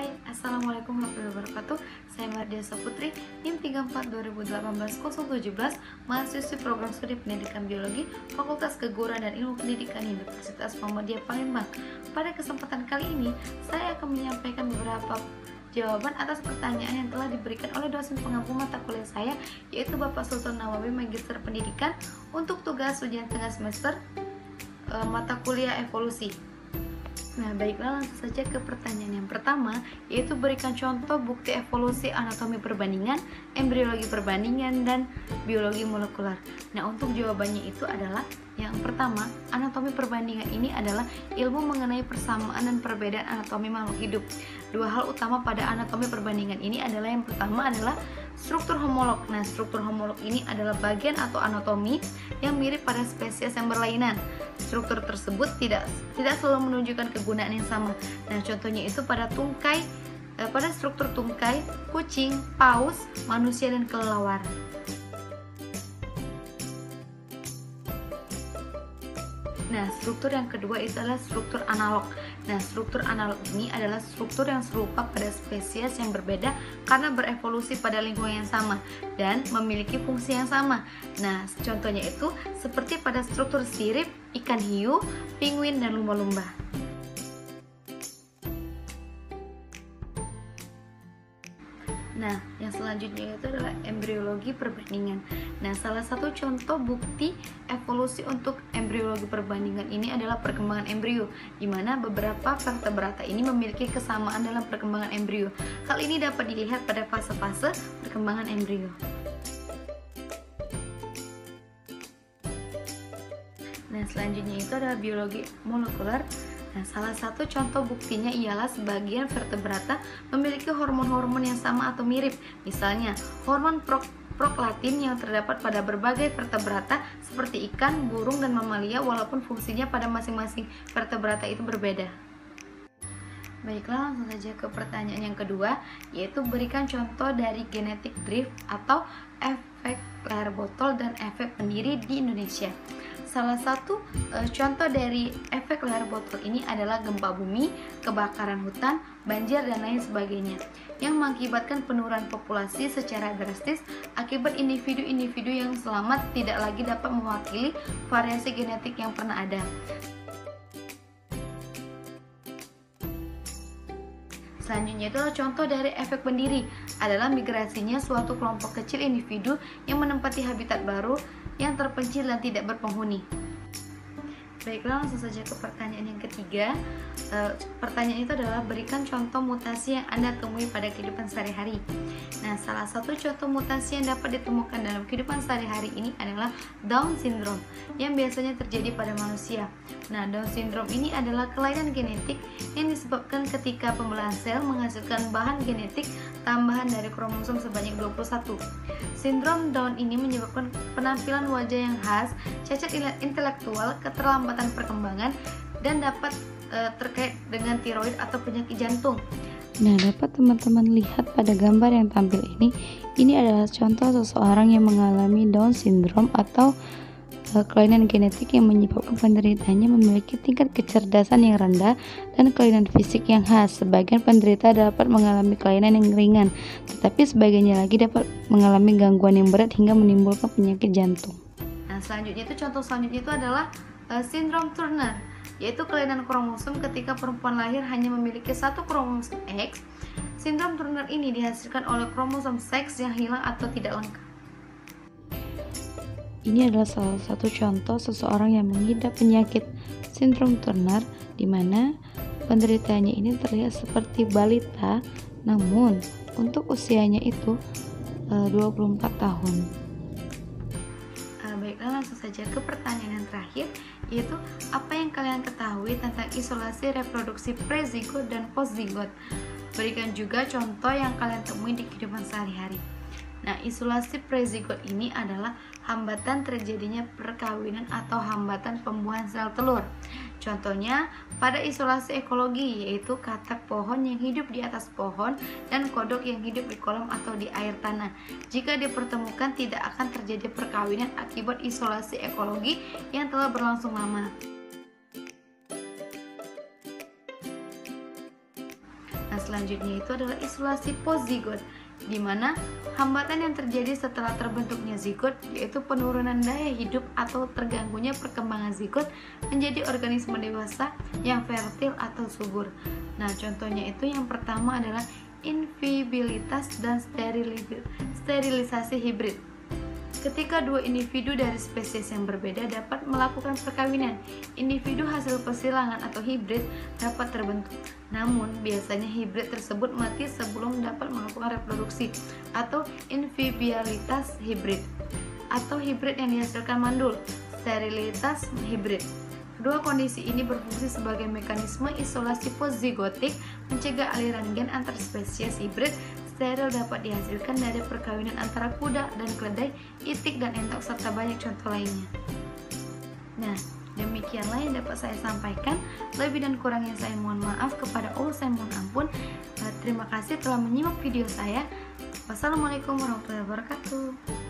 Hai, Assalamualaikum warahmatullahi wabarakatuh. Saya Mardia Saputri, NIM 34 2018 017, mahasiswi program studi pendidikan biologi, Fakultas Keguruan dan Ilmu Pendidikan Universitas Muhammadiyah Palembang. Pada kesempatan kali ini, saya akan menyampaikan beberapa jawaban atas pertanyaan yang telah diberikan oleh dosen pengampu mata kuliah saya, yaitu Bapak Sultan Nawawi, Magister Pendidikan, untuk tugas ujian tengah semester mata kuliah evolusi. Nah, baiklah, langsung saja ke pertanyaan yang pertama, yaitu berikan contoh bukti evolusi anatomi perbandingan, embriologi perbandingan, dan biologi molekuler. Nah, untuk jawabannya itu adalah yang pertama, anatomi perbandingan ini adalah ilmu mengenai persamaan dan perbedaan anatomi makhluk hidup. Dua hal utama pada anatomi perbandingan ini adalah yang pertama adalah struktur homolog. Nah, struktur homolog ini adalah bagian atau anatomi yang mirip pada spesies yang berlainan. Struktur tersebut tidak selalu menunjukkan kegunaan yang sama. Nah, contohnya itu pada struktur tungkai, kucing, paus, manusia, dan kelelawar. Nah, struktur yang kedua itu adalah struktur analog. Nah, struktur analog ini adalah struktur yang serupa pada spesies yang berbeda karena berevolusi pada lingkungan yang sama dan memiliki fungsi yang sama. Nah, contohnya itu seperti pada struktur sirip, ikan hiu, penguin, dan lumba-lumba. Nah, yang selanjutnya itu adalah embriologi perbandingan. Nah, salah satu contoh bukti evolusi untuk embriologi perbandingan ini adalah perkembangan embrio, di mana beberapa vertebrata ini memiliki kesamaan dalam perkembangan embrio. Hal ini dapat dilihat pada fase-fase perkembangan embrio. Nah, selanjutnya itu adalah biologi molekuler. Nah, salah satu contoh buktinya ialah sebagian vertebrata memiliki hormon-hormon yang sama atau mirip. Misalnya, hormon prolaktin yang terdapat pada berbagai vertebrata seperti ikan, burung, dan mamalia, walaupun fungsinya pada masing-masing vertebrata itu berbeda. Baiklah, langsung saja ke pertanyaan yang kedua, yaitu berikan contoh dari genetic drift atau efek layar botol dan efek pendiri di Indonesia. Salah satu contoh dari efek layar botol ini adalah gempa bumi, kebakaran hutan, banjir, dan lain sebagainya, yang mengakibatkan penurunan populasi secara drastis akibat individu-individu yang selamat tidak lagi dapat mewakili variasi genetik yang pernah ada. Selanjutnya itulah contoh dari efek pendiri adalah migrasinya suatu kelompok kecil individu yang menempati habitat baru yang terpencil dan tidak berpenghuni. Baiklah, langsung saja ke pertanyaan yang ketiga. Pertanyaan itu adalah berikan contoh mutasi yang Anda temui pada kehidupan sehari-hari. Nah, salah satu contoh mutasi yang dapat ditemukan dalam kehidupan sehari-hari ini adalah Down syndrome yang biasanya terjadi pada manusia. Nah, Down syndrome ini adalah kelainan genetik yang disebabkan ketika pembelahan sel menghasilkan bahan genetik tambahan dari kromosom sebanyak 21. Sindrom Down ini menyebabkan penampilan wajah yang khas, cacat intelektual, keterlambatan perkembangan, dan dapat terkait dengan tiroid atau penyakit jantung. Nah, dapat teman-teman lihat pada gambar yang tampil ini adalah contoh seseorang yang mengalami Down syndrome atau kelainan genetik yang menyebabkan penderitanya memiliki tingkat kecerdasan yang rendah dan kelainan fisik yang khas. Sebagian penderita dapat mengalami kelainan yang ringan, tetapi sebagiannya lagi dapat mengalami gangguan yang berat hingga menimbulkan penyakit jantung. Nah, contoh selanjutnya itu adalah sindrom Turner, yaitu kelainan kromosom ketika perempuan lahir hanya memiliki satu kromosom X. Sindrom Turner ini dihasilkan oleh kromosom seks yang hilang atau tidak lengkap. Ini adalah salah satu contoh seseorang yang mengidap penyakit sindrom Turner, di mana penderitanya ini terlihat seperti balita, namun untuk usianya itu 24 tahun. Baiklah, langsung saja ke pertanyaan yang terakhir, yaitu apa yang kalian ketahui tentang isolasi reproduksi prezigot dan postzigot. Berikan juga contoh yang kalian temui di kehidupan sehari-hari. Nah, isolasi prezigot ini adalah hambatan terjadinya perkawinan atau hambatan pembuahan sel telur. Contohnya pada isolasi ekologi, yaitu katak pohon yang hidup di atas pohon dan kodok yang hidup di kolam atau di air tanah. Jika dipertemukan, tidak akan terjadi perkawinan akibat isolasi ekologi yang telah berlangsung lama. Nah, selanjutnya itu adalah isolasi postzigot, di mana hambatan yang terjadi setelah terbentuknya zigot yaitu penurunan daya hidup atau terganggunya perkembangan zigot menjadi organisme dewasa yang fertil atau subur. Nah, contohnya itu yang pertama adalah invibilitas dan sterilisasi hibrid. Ketika dua individu dari spesies yang berbeda dapat melakukan perkawinan, individu hasil persilangan atau hibrid dapat terbentuk. Namun, biasanya hibrid tersebut mati sebelum dapat melakukan reproduksi atau invibilitas hibrid, atau hibrid yang dihasilkan mandul, sterilitas hibrid. Kedua kondisi ini berfungsi sebagai mekanisme isolasi postzigotik, mencegah aliran gen antar spesies hibrid. Steril dapat dihasilkan dari perkawinan antara kuda dan keledai, itik dan entok, serta banyak contoh lainnya. Nah, demikianlah yang dapat saya sampaikan. Lebih dan kurangnya saya mohon maaf, kepada Allah saya mohon ampun. Terima kasih telah menyimak video saya. Wassalamualaikum warahmatullahi wabarakatuh.